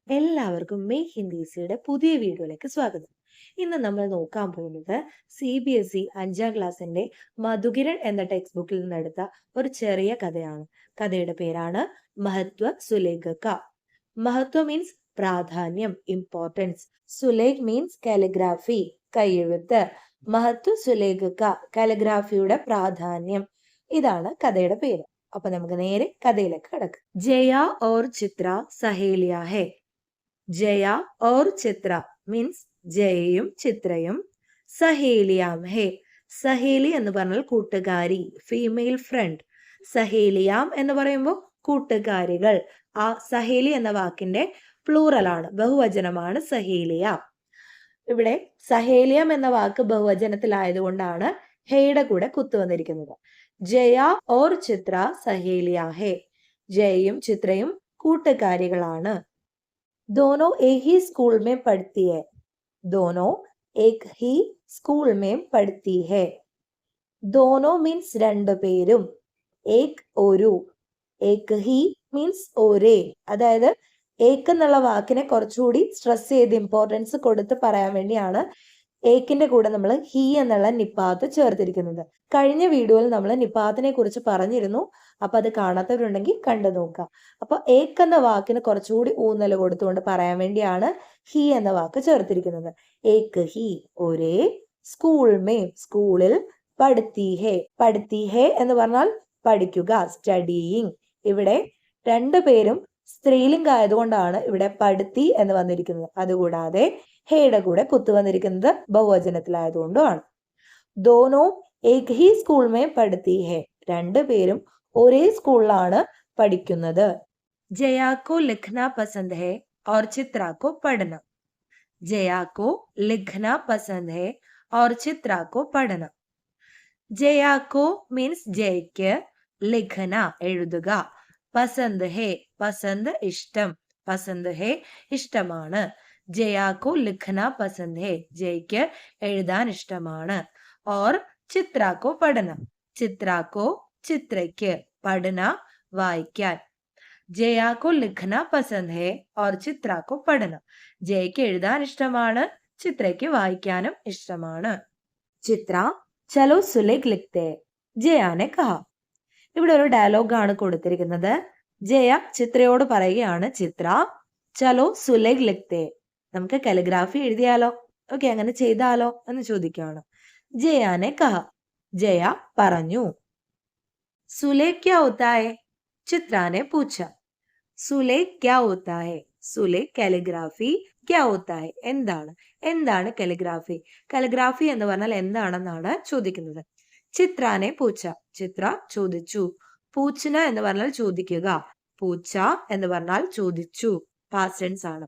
എല്ലാവർക്കും മെയ് ഹിന്ദീസിയുടെ പുതിയ വീഡിയോയിലേക്ക് സ്വാഗതം. ഇന്ന് നമ്മൾ നോക്കാൻ പോകുന്നത് CBSE 5ാം ക്ലാസ്സിന്റെ മധുകിരൺ എന്ന ടെക്സ്റ്റ് ബുക്കിൽ നിന്നെടുത്ത ഒരു ചെറിയ കഥയാണ്. കഥയുടെ പേരാണ് മഹത്വ സുലേഖ ക. മഹത്വ മീൻസ് പ്രാധാന്യം, ഇമ്പോർട്ടൻസ്. സുലേഖ് മീൻസ് കാലിഗ്രാഫി, കൈയെഴുത്ത്. മഹത്വ സുലേഖ ക, കാലിഗ്രാഫിയുടെ പ്രാധാന്യം. ഇതാണ് കഥയുടെ പേര്. അപ്പൊ നമുക്ക് നേരെ കഥയിലേക്ക് കിടക്കാം. ജയ ഓർ ചിത്ര സഹേലിയ ഹെ. ജയ ഓർ ചിത്ര മീൻസ് ജയയും ചിത്രയും സഹേലിയാം ഹേ. സഹേലി എന്ന് പറഞ്ഞാൽ കൂട്ടുകാരി, ഫീമെയിൽ ഫ്രണ്ട്. സഹേലിയാം എന്ന് പറയുമ്പോൾ കൂട്ടുകാരികൾ. ആ സഹേലി എന്ന വാക്കിന്റെ പ്ലൂറൽ ആണ്, ബഹുവചനമാണ് സഹേലിയ. ഇവിടെ സഹേലിയം എന്ന വാക്ക് ബഹുവചനത്തിലായതുകൊണ്ടാണ് ഹേയുടെ കൂടെ കുത്തുവന്നിരിക്കുന്നത്. ജയ ഓർ ചിത്ര സഹേലിയ ഹേ. ജയയും ചിത്രയും കൂട്ടുകാരികളാണ്. दोनों एक ही स्कूल में पढ़ती है. दोनों एक ही स्कूल में पढ़ती है. दोनों मीन्स രണ്ടുപേരും, ഏക് ഒരു, ഏക് ഹി മീൻസ് ഒരേ. അതായത് ഏക് എന്നുള്ള വാക്കിനെ കുറച്ചുകൂടി സ്ട്രെസ് ചെയ്ത് ഇമ്പോർട്ടൻസ് കൊടുത്ത് പറയാൻ വേണ്ടിയാണ് ഏക്കിന്റെ കൂടെ നമ്മൾ ഹി എന്നുള്ള നിപ്പാത്ത് ചേർത്തിരിക്കുന്നത്. കഴിഞ്ഞ വീഡിയോയിൽ നമ്മൾ നിപ്പാത്തിനെ കുറിച്ച് പറഞ്ഞിരുന്നു. അപ്പൊ അത് കാണാത്തവരുണ്ടെങ്കിൽ കണ്ടു നോക്കാം. അപ്പൊ ഏക്ക് എന്ന വാക്കിന് കുറച്ചുകൂടി ഊന്നൽ കൊടുത്തുകൊണ്ട് പറയാൻ വേണ്ടിയാണ് ഹി എന്ന വാക്ക് ചേർത്തിരിക്കുന്നത്. ഏക്ക് ഹി ഒരേ, സ്കൂൾ മേ സ്കൂളിൽ, പഠിത്തി ഹേ. പഠിത്തി ഹേ എന്ന് പറഞ്ഞാൽ പഠിക്കുക, സ്റ്റഡിയിങ്. ഇവിടെ രണ്ടുപേരും സ്ത്രീലിംഗ ആയതുകൊണ്ടാണ് ഇവിടെ പഠിത്തി എന്ന് വന്നിരിക്കുന്നത്. അതുകൂടാതെ ഹേയുടെ കൂടെ കുത്തുവന്നിരിക്കുന്നത് ബഹുവചനത്തിലായതുകൊണ്ടുമാണ്. ദോനോ ഏക് ഹി സ്കൂൾ മേ പഠിത്തി ഹേ. രണ്ടുപേരും ഒരേ സ്കൂളിലാണ് പഠിക്കുന്നത്. ജയാക്കോ ലിഖ്ന പസന്ദ് ഹേ और चित्रा को पढ़ना. जया को लिखना पसंद है और चित्रा को पढ़ना. ജയാക്കോ മീൻസ് ജയ്ക്ക്, ലിഖന എഴുതുക, പസന്ദ് ഹേ പസന്ദ് ഇഷ്ടം, പസന്ദ് ഹേ ഇഷ്ടമാണ്. ജയാക്കോ ലിഖന പസന്ദ് ഹേ ജയ്ക്ക് എഴുതാൻ ഇഷ്ടമാണ്. ഓർ ചിത്രാക്കോ പഠന, ചിത്രാക്കോ ചിത്രയ്ക്ക്, പഠന വായിക്കാൻ. ജയാക്കോ ലിഖന പസന്ദ് ഹേ ഓർ ചിത്രാക്കോ പഠന. ജയ്ക്ക് എഴുതാൻ ഇഷ്ടമാണ്, ചിത്രയ്ക്ക് വായിക്കാനും ഇഷ്ടമാണ്. ചിത്ര ചലോ സുലേഖ് ലിഖ്തേ ജയാനെ കഹ. ഇവിടെ ഒരു ഡയലോഗാണ് കൊടുത്തിരിക്കുന്നത്. ജയ ചിത്രയോട് പറയുകയാണ്, ചിത്ര ചലോ സുലേഖ് ലിഖ്തേ, നമുക്ക് കാലിഗ്രാഫി എഴുതിയാലോ, ഓക്കെ അങ്ങനെ ചെയ്താലോ എന്ന് ചോദിക്കുകയാണ്. ജയാനെ കഹ, ജയ പറഞ്ഞു. സുലേഖ് ക്യാ ഹോത്താ ഹൈ, ചിത്രാനെ പൂച്ച. സുലേഖ് ക്യാ ഹോത്താ ഹൈ, സുലേഖ് കാലിഗ്രാഫി, ക്യാ ഹോത്താ ഹൈ എന്താണ്, എന്താണ് കാലിഗ്രാഫി. കാലിഗ്രാഫി എന്ന് പറഞ്ഞാൽ എന്താണെന്നാണ് ചോദിക്കുന്നത്. ചിത്രാനെ പൂച്ച, ചിത്ര ചോദിച്ചു. പൂച്ചന എന്ന് പറഞ്ഞാൽ ചോദിക്കുക, പൂച്ച എന്ന് പറഞ്ഞാൽ ചോദിച്ചു, പാസ്റ്റ് ടെൻസ് ആണ്.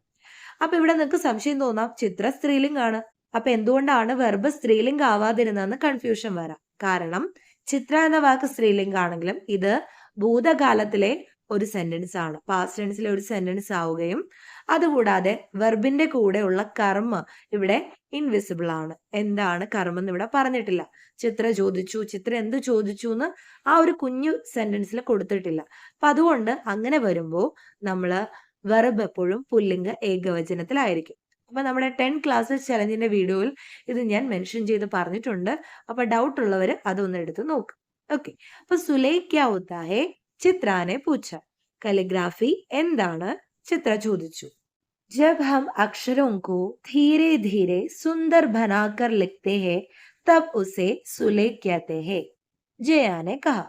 അപ്പൊ ഇവിടെ നിങ്ങൾക്ക് സംശയം തോന്നാം, ചിത്ര സ്ത്രീലിംഗാണ്, അപ്പൊ എന്തുകൊണ്ടാണ് വെർബ് സ്ത്രീലിംഗ ആവാതിരുന്നതെന്ന് കൺഫ്യൂഷൻ വരാം. കാരണം ചിത്ര എന്ന വാക്ക് സ്ത്രീലിംഗാണെങ്കിലും ഇത് ഭൂതകാലത്തിലെ ഒരു സെന്റൻസ് ആണ്, പാസ്റ്റ് ടെൻസിലെ ഒരു സെന്റൻസ് ആവുകയും അതുകൂടാതെ വെർബിന്റെ കൂടെ ഉള്ള കർമ്മ ഇവിടെ ഇൻവിസിബിൾ ആണ്. എന്താണ് കർമ്മം എന്ന് ഇവിടെ പറഞ്ഞിട്ടില്ല. ചിത്ര ചോദിച്ചു, ചിത്ര എന്ത് ചോദിച്ചു എന്ന് ആ ഒരു കുഞ്ഞു സെന്റൻസിൽ കൊടുത്തിട്ടില്ല. അപ്പൊ അതുകൊണ്ട് അങ്ങനെ വരുമ്പോ നമ്മള് വെർബ് എപ്പോഴും പുല്ലിംഗ ഏകവചനത്തിലായിരിക്കും. അപ്പൊ നമ്മുടെ 10 ക്ലാസ്സസ് ചലഞ്ചിന്റെ വീഡിയോയിൽ ഇത് ഞാൻ മെൻഷൻ ചെയ്ത് പറഞ്ഞിട്ടുണ്ട്. അപ്പൊ ഡൗട്ട് ഉള്ളവര് അതൊന്ന് എടുത്ത് നോക്കും. ഓക്കെ, അപ്പൊ സുലേഖ് ക്യാ ഹോത്താ ഹേ, ചിത്രാനെ പൂച്ച. കാലിഗ്രാഫി എന്താണ്, ചിത്ര ചോദിച്ചു. जब हम अक्षरों को धीरे धीरे सुंदर बनाकर लिखते हैं तब उसे सुलेख कहते हैं, जया ने कहा.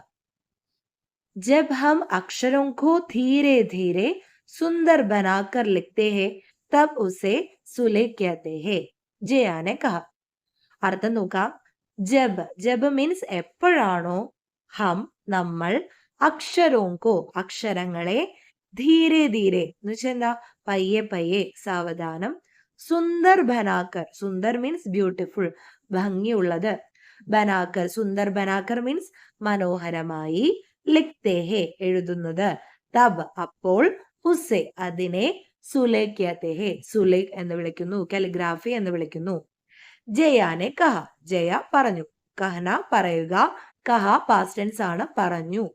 जब हम अक्षरों को धीरे धीरे सुंदर बनाकर लिखते हैं तब उसे सुलेख कहते हैं, जया ने कहा. അർത്ഥം നോക്കാം. ജബ്, ജബ് മീൻസ് എപ്പോഴാണോ, ഹം നമ്മൾ, അക്ഷരോങ്കോ അക്ഷരങ്ങളെ, ധീരെ ധീരെ എന്ന് വെച്ചാൽ എന്താ, പയ്യെ പയ്യെ സാവധാനം, സുന്ദർ ബനാക്കർ, സുന്ദർ മീൻസ് ബ്യൂട്ടിഫുൾ ഭംഗിയുള്ളത്, ബനാക്കർ സുന്ദർ ബനാക്കർ മീൻസ് മനോഹരമായി, ലിഖ്തേഹെ എഴുതുന്നത്, തബ് അപ്പോൾ, ഉസെ അതിനെ, സുലേഖ് कहते സുലേഖ് എന്ന് വിളിക്കുന്നു, കാലിഗ്രാഫി എന്ന് വിളിക്കുന്നു. ജയാനെ കഹ, ജയ പറഞ്ഞു. കഹന പറയുക, കഹ പാസ്റ്റ് ടെൻസ് ആണ്, പറഞ്ഞു.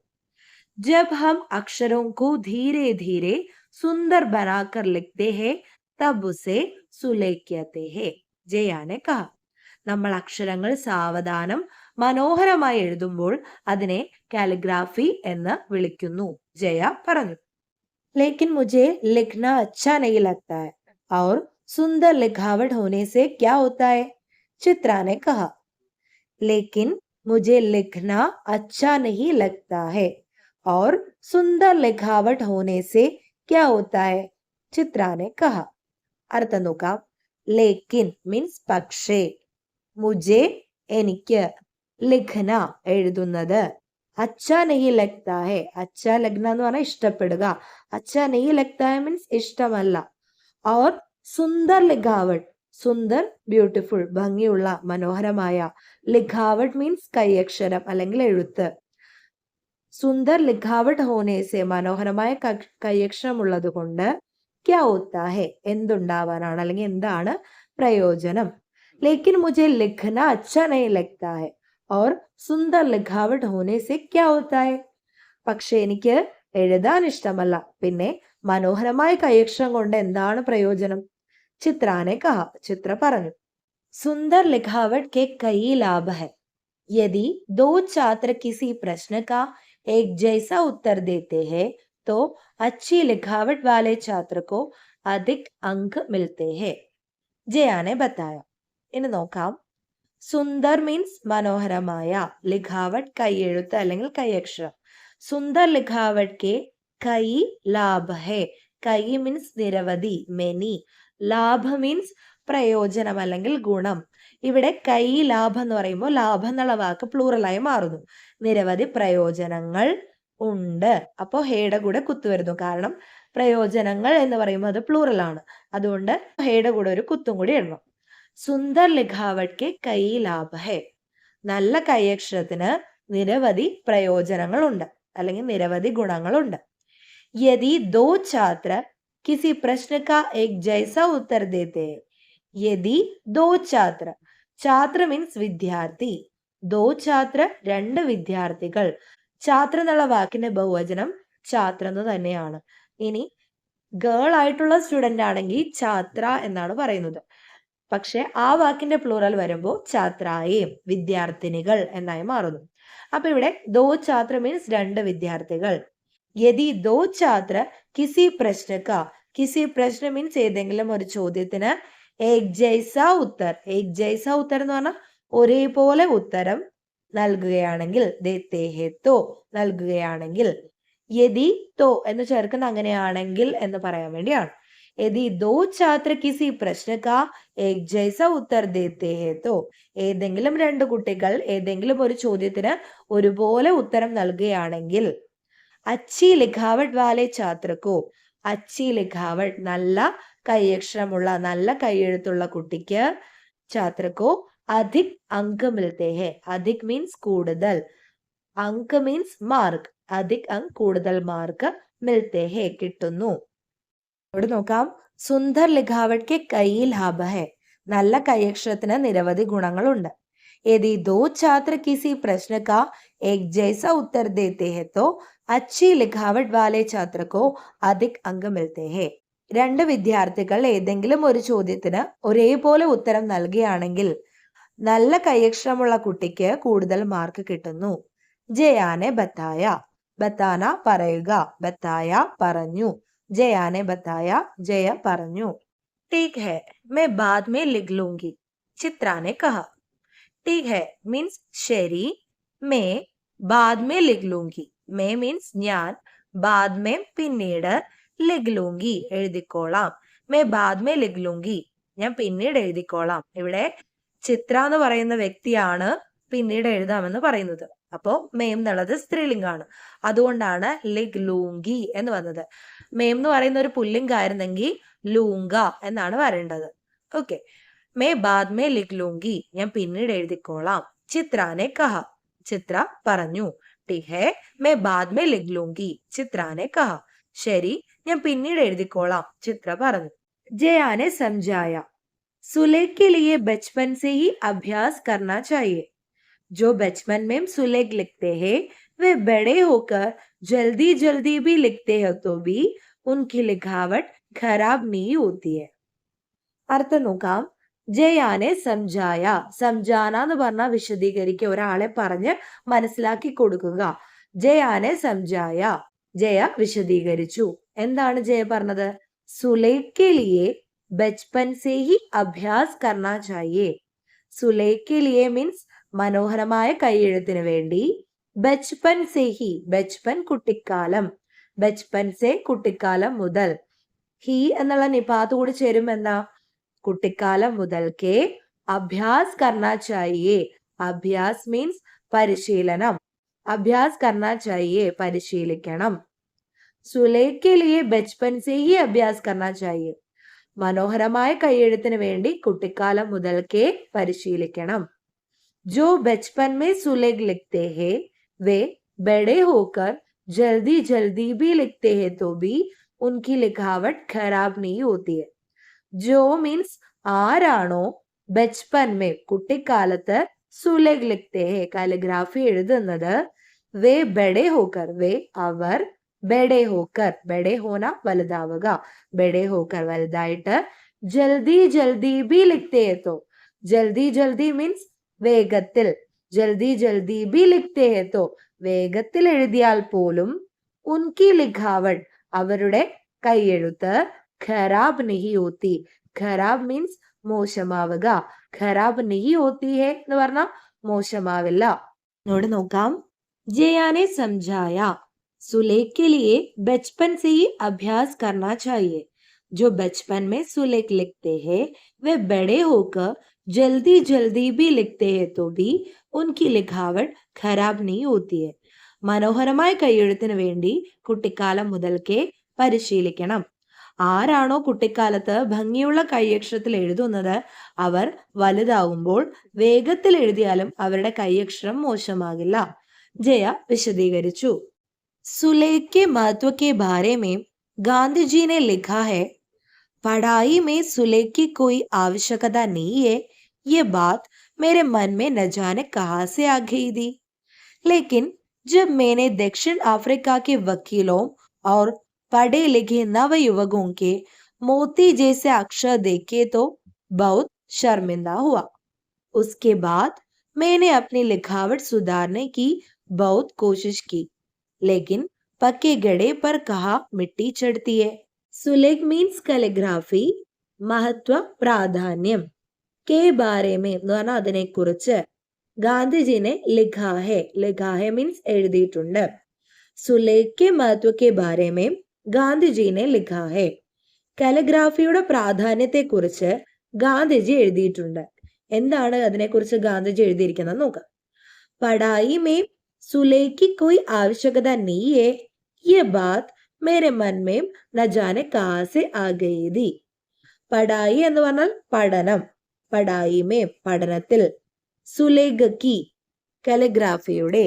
जब हम अक्षरों को धीरे धीरे सुंदर बनाकर लिखते हैं तब उसे सुलेख कहते हैं. जया ने कहा. നമ്മൾ അക്ഷരങ്ങൾ സാവധാനം മനോഹരമായി എഴുതുമ്പോൾ അതിനെ കാലിഗ്രാഫി എന്ന് വിളിക്കുന്നു. ജയ പറഞ്ഞു. लेकिन मुझे लिखना अच्छा नहीं लगता है और सुंदर लिखावट होने से क्या होता है? चित्रा ने कहा. लेकिन मुझे लिखना अच्छा नहीं लगता है और सुंदर लिखावट होने से क्या होता है? चित्रा ने कहा. അർത്ഥം നോക്കാം. ലേക്കിൻ മീൻസ് പക്ഷേ, മുജെ എനിക്ക്, ലിഖ്ന എഴുതുന്നത്, അച്ഛാ നെഹി ലഗ്താ ഹെ, അച്ഛാ ലഗ്ന എന്ന് പറഞ്ഞാൽ ഇഷ്ടപ്പെടുക, അച്ഛാ നെഹി ലഗ്താ ഹെ മീൻസ് ഇഷ്ടമല്ല, और സുന്ദർ ലിഖാവട്ട്, സുന്ദർ ബ്യൂട്ടിഫുൾ ഭംഗിയുള്ള മനോഹരമായ, ലിഖാവട്ട് മീൻസ് കൈയക്ഷരം അല്ലെങ്കിൽ എഴുത്ത്. സുന്ദർ ലിഖാവട്ട് ഹോനേസെ മനോഹരമായ കൈയക്ഷരം ഉള്ളത് കൊണ്ട് ക്യാ ഹോത്താ ഹെ എന്തുണ്ടാവാനാണ് അല്ലെങ്കിൽ എന്താണ് പ്രയോജനം. ലേക്കിൻ മുझे लिखना अच्छा नहीं लगता है और सुंदर लिखावट होने से क्या होता है? പക്ഷെ എനിക്ക് എഴുതാൻ ഇഷ്ടമല്ല, പിന്നെ മനോഹരമായ കൈയക്ഷരം കൊണ്ട് എന്താണ് പ്രയോജനം? ചിത്രാനെ കഹ, ചിത്ര പറഞ്ഞു. सुंदर लिखावट के कई लाभ है. यदि दो छात्र किसी प्रश्न का एक जैसा उत्तर देते हैं तो अच्छी लिखावट वाले छात्र को अधिक अंक मिलते हैं. जया ने बताया. ഇനി നോക്കാം. സുന്ദർ മീൻസ് മനോഹരമായ, ലിഖാവട്ട് കൈയെഴുത്ത് അല്ലെങ്കിൽ കൈയക്ഷരം. സുന്ദർ ലിഖാവട്ട് കെ കൈ ലാഭ ഹെ. കൈ മീൻസ് നിരവധി, മെനി. ലാഭ മീൻസ് പ്രയോജനം അല്ലെങ്കിൽ ഗുണം. ഇവിടെ കൈ ലാഭം എന്ന് പറയുമ്പോൾ ലാഭം എന്നുള്ള വാക്ക് പ്ലൂറലായി മാറുന്നു. നിരവധി പ്രയോജനങ്ങൾ ഉണ്ട്. അപ്പോൾ ഹേയുടെ കൂടെ കുത്തു വരുന്നു, കാരണം പ്രയോജനങ്ങൾ എന്ന് പറയുമ്പോൾ അത് പ്ലൂറലാണ്. അതുകൊണ്ട് ഹേയുടെ കൂടെ ഒരു കുത്തും കൂടി ഇടണം. സുന്ദർ ലിഖാവട്ട് കെ കൈ ലാഭ ഹെ. നല്ല കൈയക്ഷരത്തിന് നിരവധി പ്രയോജനങ്ങളുണ്ട് അല്ലെങ്കിൽ നിരവധി ഗുണങ്ങളുണ്ട്. യദി ദോ ഛാത്ര കിസി പ്രശ്ന കാ ഏക് ജൈസാ ഉത്തർ ദേത്തെ ഹെ. യദി ദോ ഛാത്ര, ഛാത്ര മീൻസ് വിദ്യാർത്ഥി, ദോ ഛാത്ര രണ്ട് വിദ്യാർത്ഥികൾ. ഛാത്ര എന്നുള്ള വാക്കിന്റെ ബഹുവചനം ഛാത്ര എന്ന് തന്നെയാണ്. ഇനി ഗേൾ ആയിട്ടുള്ള സ്റ്റുഡന്റ് ആണെങ്കിൽ ഛാത്ര എന്നാണ് പറയുന്നത്. പക്ഷെ ആ വാക്കിന്റെ പ്ലൂറൽ വരുമ്പോൾ ഛാത്രായേം, വിദ്യാർത്ഥിനികൾ എന്നായി മാറുന്നു. അപ്പൊ ഇവിടെ ദോ ഛാത്ര മീൻസ് രണ്ട് വിദ്യാർത്ഥികൾ. യദി ദോ ഛാത്ര കിസി പ്രശ്ന കാ, കിസി പ്രശ്ന മീൻസ് ഏതെങ്കിലും ഒരു ചോദ്യത്തിന് ഏക് ജൈസാ ഉത്തർ, ഏക് ജൈസാ ഉത്തർ എന്ന് പറഞ്ഞാൽ ഒരേപോലെ ഉത്തരം നൽകുകയാണെങ്കിൽ, ദേത്തെ ഹെ തോ നൽകുകയാണെങ്കിൽ, യദി തോ എന്ന് ചേർക്കുന്ന അങ്ങനെയാണെങ്കിൽ എന്ന് പറയാൻ വേണ്ടിയാണ്. यदि दो छात्र किसी प्रश्न का एक जैसा उत्तर देते हैं तो, ഏതെങ്കിലും രണ്ട് കുട്ടികൾ ഏതെങ്കിലും ഒരു ചോദ്യത്തിന് ഒരുപോലെ ഉത്തരം നൽകുകയാണെങ്കിൽ, അച്ചി ലിഖാവട്ട് വാലെ ഛാത്രക്കോ, അച്ചി ലിഖാവട്ട് നല്ല കൈയക്ഷരമുള്ള നല്ല കൈയെഴുത്തുള്ള കുട്ടിക്ക്, ഛാത്രക്കോ അധിക് അങ്ക് മിൽത്തെ ഹെ. അധിക് മീൻസ് കൂടുതൽ, അങ്ക് മീൻസ് മാർക്ക്, അധിക് അങ്ക് കൂടുതൽ മാർക്ക്, മിൽത്തെ ഹെ കിട്ടുന്നു. ഇവിടെ നോക്കാം. സുന്ദർ ലിഖാവട്ട് കെ കൈ ലാഭ ഹെ. നല്ല കൈയക്ഷരത്തിന് നിരവധി ഗുണങ്ങളുണ്ട്. യദി ദോ ഛാത്ര കിസി പ്രശ്ന കാ ഏക് ജൈസാ ഉത്തർ ദേത്തെ ഹെ തോ അച്ചി ലിഖാവട്ട് വാലെ ഛാത്രക്കോ അധിക് അങ്ക് മിൽത്തെ ഹെ. രണ്ട് വിദ്യാർത്ഥികൾ ഏതെങ്കിലും ഒരു ചോദ്യത്തിന് ഒരേപോലെ ഉത്തരം നൽകുകയാണെങ്കിൽ നല്ല കൈയക്ഷരമുള്ള കുട്ടിക്ക് കൂടുതൽ മാർക്ക് കിട്ടുന്നു. ജയാനെ ബത്തായ. ബത്താന പറയുക, ബത്തായ പറഞ്ഞു. जया ने बताया, जया പറഞ്ഞു. ठीक है मैं बाद में लिख लूंगी, चित्रा ने कहा. ठीक है मीन्स ശരി, मैं बाद में लिख लूंगी. मैं मीन्स ഞാൻ, बाद में പിന്നീട്, लिख लूंगी എഴുതിക്കോളാം. मैं बाद में लिख लूंगी ഞാൻ പിന്നീട് എഴുതിക്കോളാം. ഇവിടെ ചിത്ര എന്ന് പറയുന്ന വ്യക്തിയാണ് പിന്നീട് എഴുതാമെന്ന് പറയുന്നത്. അപ്പോ മേം എന്നുള്ളത് സ്ത്രീലിംഗാണ്, അതുകൊണ്ടാണ് ലിഖ് ലൂങ്കി എന്ന് വന്നത്. മേം എന്ന് പറയുന്ന ഒരു പുല്ലിംഗായിരുന്നെങ്കിൽ ലൂങ്ക എന്നാണ് വരേണ്ടത്. ഓക്കെ, മേ ബാദ് മേ ലിഖ് ലൂങ്കി ഞാൻ പിന്നീട് എഴുതിക്കോളാം. ചിത്രാനെ കഹ, ചിത്ര പറഞ്ഞു. ठीक है मैं बाद में लिख लूंगी, चित्रा ने कहा. ശരി ഞാൻ പിന്നീട് എഴുതിക്കോളാം, ചിത്ര പറഞ്ഞു. जया ने समझाया. सुलेख के लिए बचपन से ही अभ्यास करना चाहिए. जो बचपन में सुलेख लिखते हैं वे बड़े होकर जल्दी जल्दी भी लिखते हैं तो भी उनकी लिखावट खराब नहीं होती है. അർത്ഥം നോക്കാം. ജയാനെ സംജായ. സംജാന എന്ന് പറഞ്ഞാൽ വിശദീകരിക്കുക, ഒരാളെ പറഞ്ഞ് മനസ്സിലാക്കി കൊടുക്കുക. ജയാനെ സംജായ, ജയ വിശദീകരിച്ചു. എന്താണ് ജയ പറഞ്ഞത്? സുലൈക്ക് ലിയെ Bachpan say he Abhyas Karnah Chahiye. സുലൈക്ക് ലിയെ means മനോഹരമായ കൈയെഴുത്തിന് വേണ്ടി. ബച്പൻ സേ ഹി, ബച്പൻ കുട്ടിക്കാലം, ബച്പൻ സേ കുട്ടിക്കാലം മുതൽ. ഹി എന്നുള്ള നിപാത്ത് കൂടി ചേരുമെന്നാ കുട്ടിക്കാലം മുതൽക്കേ അഭ്യാസ് കർണാ ചാഹിയെ. അഭ്യാസ് മീൻസ് പരിശീലനം. അഭ്യാസ് കർണാ ചാഹിയെ പരിശീലിക്കണം. സുലൈക്ക് ലിയെ ബച്പൻ സേ ഹി അഭ്യാസ് കർണാ ചാഹിയെ. മനോഹരമായ കൈയെഴുത്തിന് വേണ്ടി കുട്ടിക്കാലം മുതൽക്കേ പരിശീലിക്കണം. जो बचपन में सुलेख लिखते हैं वे बड़े होकर जल्दी जल्दी भी लिखते हैं तो भी उनकी लिखावट खराब नहीं होती है. जो मीन्स ആരാണോ ബച്പൻ മേ കുട്ടിക്കാലത്ത് സുലേഖ് ലിഖ്തേ ഹേ കാലിഗ്രാഫി എഴുതുന്നത്, വേ ബഡേ ഹോക്കർ, വേ അവർ, ബഡേ ഹോക്കർ ബഡേ ഹോന വലുതാവുക, ബഡേ ഹോക്കർ വലുതായിട്ട്, ജൽദി ജൽദി ബി ലിഖ്തേ ഹേ തോ, ജൽദി ജൽദി മീൻസ് വേഗത്തിൽ, ജൽദി ജൽദി ബി ലിഖ്തേ ഹേ തോ വേഗത്തിൽ എഴുതിയാൽ പോലും, ഉൻകി ലിഖാവട്ട് അവരുടെ കൈയെഴുത്ത്, ഖരാബ് നഹി ഹോത്തി, ഖരാബ് മീൻസ് മോശമാവുക, ഖരാബ് നഹി ഹോത്തി ഹേ എന്ന് പറഞ്ഞാൽ മോശമാവില്ല. ഇവിടെ നോക്കാം. ജയാനെ സംജായ सुलेख के लिए बचपन से ही अभ्यास करना चाहिए. जो बचपन में सुलेख लिखते हैं वे बड़े होकर जल्दी जल्दी भी लिखते हैं तो भी उनकी लिखावट खराब नहीं होती है. മനോഹരമായ കൈയെഴുത്തിന് വേണ്ടി കുട്ടിക്കാലം മുതൽക്കേ പരിശീലിക്കണം. ആരാണോ കുട്ടിക്കാലത്ത് ഭംഗിയുള്ള കൈയക്ഷരത്തിൽ എഴുതുന്നത് അവർ വലുതാകുമ്പോൾ വേഗത്തിൽ എഴുതിയാലും അവരുടെ കൈയക്ഷരം മോശമാകില്ല. ജയ വിശദീകരിച്ചു. सुलेख के महत्व के बारे में गांधी जी ने लिखा है, पढ़ाई में सुलेख की कोई आवश्यकता नहीं है. ये बात मेरे मन में न जाने कहां से आ गई थी. लेकिन जब मैंने दक्षिण अफ्रीका के वकीलों और पढ़े लिखे नवयुवकों के मोती जैसे अक्षर देखे तो बहुत शर्मिंदा हुआ. उसके बाद मैंने अपनी लिखावट सुधारने की बहुत कोशिश की, लेकिन पक्के गड़े पर कहा मिट्टी चढ़ती है. सुलेख मीन्स कैलिग्राफी. महत्व प्राधान्യം के बारे में എന്ന് പറഞ്ഞാൽ അതിനെ കുറിച്ച്. ഗാന്ധിജിനെ ലിഖാ ഹെ, ലിഖാ ഹെ മീൻസ് എഴുതിയിട്ടുണ്ട്. സുലേഖ് के महत्व के बारे में ഗാന്ധിജിനെ ലിഖാ ഹെ. കാലിഗ്രാഫിയുടെ പ്രാധാന്യത്തെ കുറിച്ച് ഗാന്ധിജി എഴുതിയിട്ടുണ്ട്. എന്താണ് അതിനെക്കുറിച്ച് ഗാന്ധിജി എഴുതിയിരിക്കുന്നത് നോക്കാം. പढ़ाई में सुलेख की कोई आवश्यकता नहीं है. ये बात मेरे मन में न जाने कहां से आ गई थी. पढ़ाई എന്ന് പറഞ്ഞാൽ പഠനം. पढ़ाई में പഠനത്തിൽ, സുലേഖ് की കാലിഗ്രാഫിയുടെ,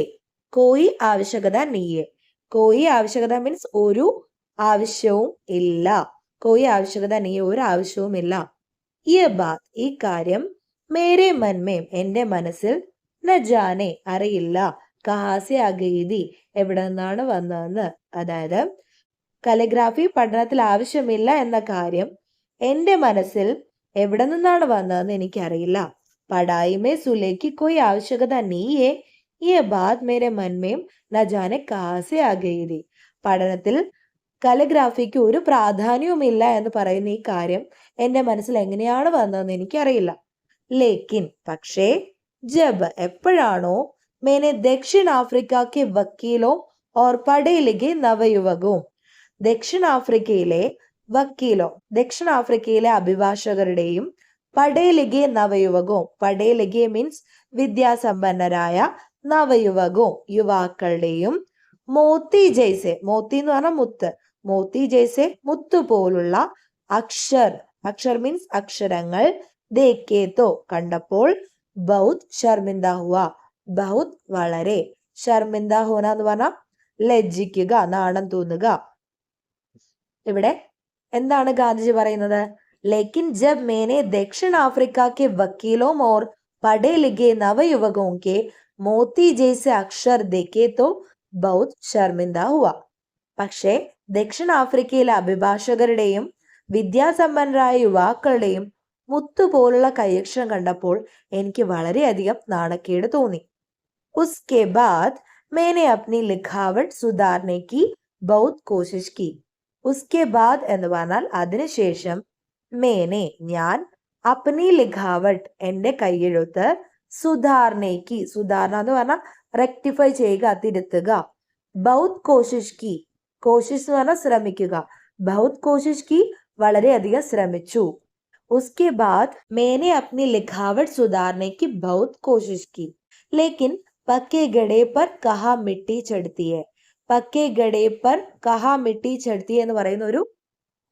कोई आवश्यकता नहीं है. कोई आवश्यकता മീൻസ് ഒരു ആവശ്യവും ഇല്ല. कोई आवश्यकता नहीं है, ഒരു ആവശ്യവും ഇല്ല. ये बात ഈ കാര്യം, മേരെ मन में എന്റെ മനസ്സിൽ, न जाने അറിയില്ല, കഹാസെ അഗൈതി എവിടെ നിന്നാണ് വന്നതെന്ന്. അതായത് കാലിഗ്രാഫി പഠനത്തിൽ ആവശ്യമില്ല എന്ന കാര്യം എന്റെ മനസ്സിൽ എവിടെ നിന്നാണ് വന്നതെന്ന് എനിക്കറിയില്ല. पढ़ाई में सुलेख की कोई आवश्यकता नहीं है. ये बात मेरे मन में न जाने कहां से आ गई थी. പഠനത്തിൽ കാലിഗ്രാഫിക്ക് ഒരു പ്രാധാന്യവുമില്ല എന്ന് പറയുന്ന ഈ കാര്യം എന്റെ മനസ്സിൽ എങ്ങനെയാണ് വന്നതെന്ന് എനിക്കറിയില്ല. ലേക്കിൻ പക്ഷേ, ജബ് എപ്പോഴാണോ, मैंने दक्षिण अफ्रीका के वकीलों और पढ़े लिखे नवयुवकों, ദക്ഷിണാഫ്രിക്കയിലെ വക്കീലോ, ദക്ഷിണാഫ്രിക്കയിലെ അഭിഭാഷകരുടെയും, പഠേ ലിഖേ നവയുവകോ, പഠേ ലിഖേ മീൻസ് വിദ്യാസമ്പന്നരായ, നവയുവകോ യുവാക്കളുടെയും, മോത്തി ജയ്സെ, മോത്തി എന്ന് പറഞ്ഞാൽ മുത്ത്, മോത്തി ജയ്സെ മുത്തു പോലുള്ള, അക്ഷർ, അക്ഷർ മീൻസ് അക്ഷരങ്ങൾ, ദേക്കേത്തോ കണ്ടപ്പോൾ, ബൗത് ശർമിന്ദ ഹുവ, ബഹുത് വളരെ, ശർമിന്ദ ഹോന എന്ന് പറഞ്ഞാൽ ലജ്ജിക്കുക, നാണം തോന്നുക. ഇവിടെ എന്താണ് ഗാന്ധിജി പറയുന്നത്? ലേക്കിൻ ജബ് മേനെ ദക്ഷിണ അഫ്രിക്ക കെ വക്കീലോം ഓർ പഠേ ലിഖേ നവയുവകോं के मोती जैसे अक्षर देखे तो बहुत शर्मिंदा हुआ. പക്ഷേ ദക്ഷിണാഫ്രിക്കയിലെ അഭിഭാഷകരുടെയും വിദ്യാസമ്പന്നരായ യുവാക്കളുടെയും മുത്തുപോലുള്ള കൈയക്ഷരം കണ്ടപ്പോൾ എനിക്ക് വളരെയധികം നാണക്കേട് തോന്നി. ഉസ്കെ ബാദ് मैंने अपनी लिखावट सुधारने की बहुत कोशिश की. ഉസ്കെ ബാദ് എന്ന് പറഞ്ഞാൽ അതിനുശേഷം, മേനെ ഞാൻ, അപ്നി ലിഖാവട്ട് എന്റെ കൈയെഴുത്ത്, സുധാർനേക്ക് സുധാരണ എന്ന് പറഞ്ഞാൽ റെക്ടിഫൈ ചെയ്യുക, തിരുത്തുക, ബൗത് കോശിഷ് കി കോശിഷ് എന്ന് പറഞ്ഞാൽ ശ്രമിക്കുക, ബൗത് കോശിഷ് കി വളരെയധികം ശ്രമിച്ചു. ഉസ്കെ ബാദ് മേനെ അപ്നി ലിഖാവട്ട് സുധാർനെ की बहुत कोशिश की लेकिन पक्के गड़े पर कहा मिट्टी चढ़ती है. പക്കേ ഗഡേ പർ കഹാ മിട്ടി ചടുത്തി എന്ന് പറയുന്ന ഒരു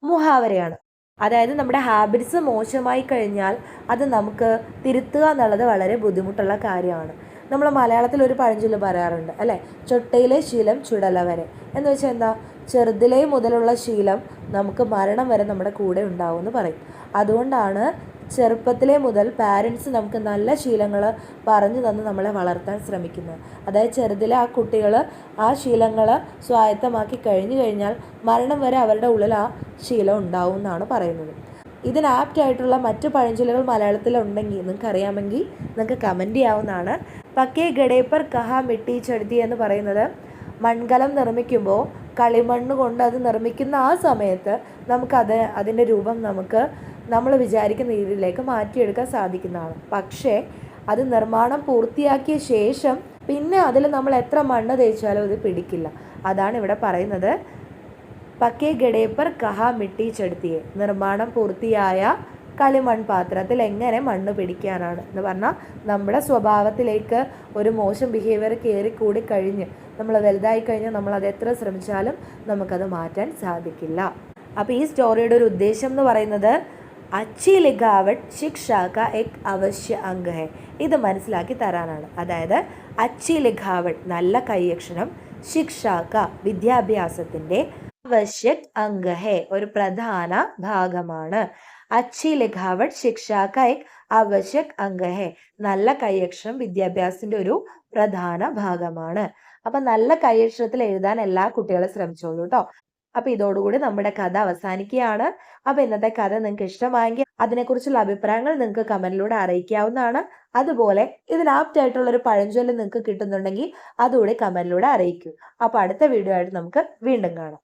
മുഹാവരയാണ്. അതായത് നമ്മുടെ ഹാബിറ്റ്സ് മോശമായി കഴിഞ്ഞാൽ അത് നമുക്ക് തിരുത്തുക എന്നുള്ളത് വളരെ ബുദ്ധിമുട്ടുള്ള കാര്യമാണ്. നമ്മൾ മലയാളത്തിൽ ഒരു പഴഞ്ചൊല്ല് പറയാറുണ്ട് അല്ലേ, ചൊട്ടയിലെ ശീലം ചുടല വരെ. എന്ന് വെച്ചാൽ എന്താ, ചെറുതിലേ മുതലുള്ള ശീലം നമുക്ക് മരണം വരെ നമ്മുടെ കൂടെ ഉണ്ടാവും എന്ന് പറയും. അതുകൊണ്ടാണ് ചെറുപ്പത്തിലേ മുതൽ പാരൻസ് നമുക്ക് നല്ല ശീലങ്ങൾ പറഞ്ഞു തന്ന് നമ്മളെ വളർത്താൻ ശ്രമിക്കുന്നത്. അതായത് ചെറുതിലെ ആ കുട്ടികൾ ആ ശീലങ്ങൾ സ്വായത്തമാക്കി കഴിഞ്ഞാൽ മരണം വരെ അവരുടെ ഉള്ളിൽ ആ ശീലം ഉണ്ടാവും എന്നാണ് പറയുന്നത്. ഇതിന് ആപ്റ്റായിട്ടുള്ള മറ്റു പഴഞ്ചൊല്ലുകൾ മലയാളത്തിലുണ്ടെങ്കിൽ നിങ്ങൾക്ക് അറിയാമെങ്കിൽ നിങ്ങൾക്ക് കമൻറ്റ് ചെയ്യാവുന്നതാണ്. പക്കേ ഗഡേപ്പർ കഹാ മിട്ടി ചടുത്തി എന്ന് പറയുന്നത് മൺകലം നിർമ്മിക്കുമ്പോൾ കളിമണ്ണ് കൊണ്ട് അത് നിർമ്മിക്കുന്ന ആ സമയത്ത് അതിൻ്റെ രൂപം നമുക്ക് നമ്മൾ വിചാരിക്കുന്ന രീതിയിലേക്ക് മാറ്റിയെടുക്കാൻ സാധിക്കുന്നതാണ്. പക്ഷേ അത് നിർമ്മാണം പൂർത്തിയാക്കിയ ശേഷം പിന്നെ അതിൽ നമ്മൾ എത്ര മണ്ണ് തേച്ചാലും അത് പിടിക്കില്ല. അതാണ് ഇവിടെ പറയുന്നത്, പക്കേ ഗഡേപ്പർ കഹാ മിട്ടി ചടുത്തിയെ, നിർമ്മാണം പൂർത്തിയായ കളിമൺ പാത്രത്തിൽ എങ്ങനെ മണ്ണ് പിടിക്കാനാണ് എന്ന് പറഞ്ഞാൽ നമ്മുടെ സ്വഭാവത്തിലേക്ക് ഒരു മോശം ബിഹേവിയർ കയറിക്കൂടി കഴിഞ്ഞ് നമ്മൾ വലുതായി കഴിഞ്ഞാൽ നമ്മൾ അത് എത്ര ശ്രമിച്ചാലും നമുക്കത് മാറ്റാൻ സാധിക്കില്ല. അപ്പോൾ ഈ സ്റ്റോറിയുടെ ഒരു ഉദ്ദേശം എന്ന് പറയുന്നത് അച്ചി ലിഖാവട്ട് ശിക്ഷാ കാ എക് അവശ്യ അംഗ് ഹെ, ഇത് മനസ്സിലാക്കി തരാനാണ്. അതായത് അച്ചി ലിഖാവട്ട് നല്ല കൈയക്ഷരം, ശിക്ഷാ കാ വിദ്യാഭ്യാസത്തിൻ്റെ, അവശ്യക് അംഗ് ഹെ ഒരു പ്രധാന ഭാഗമാണ്. അച്ചി ലിഖാവട്ട് ശിക്ഷാ കാ എക് അവശ്യക് അംഗ് ഹെ, നല്ല കൈയക്ഷരം വിദ്യാഭ്യാസത്തിന്റെ ഒരു പ്രധാന ഭാഗമാണ്. അപ്പൊ നല്ല കൈയക്ഷരത്തിൽ എഴുതാൻ എല്ലാ കുട്ടികളും ശ്രമിച്ചോളൂ കേട്ടോ. അപ്പൊ ഇതോടുകൂടി നമ്മുടെ കഥ അവസാനിക്കുകയാണ്. അപ്പൊ ഇന്നത്തെ കഥ നിങ്ങൾക്ക് ഇഷ്ടമായെങ്കിൽ അതിനെക്കുറിച്ചുള്ള അഭിപ്രായങ്ങൾ നിങ്ങൾക്ക് കമന്റിലൂടെ അറിയിക്കാവുന്നതാണ്. അതുപോലെ ഇതിന് ആപ്റ്റായിട്ടുള്ള ഒരു പഴഞ്ചൊല്ല് നിങ്ങൾക്ക് കിട്ടുന്നുണ്ടെങ്കിൽ അതുകൂടി കമന്റിലൂടെ അറിയിക്കൂ. അപ്പൊ അടുത്ത വീഡിയോ ആയിട്ട് നമുക്ക് വീണ്ടും കാണാം.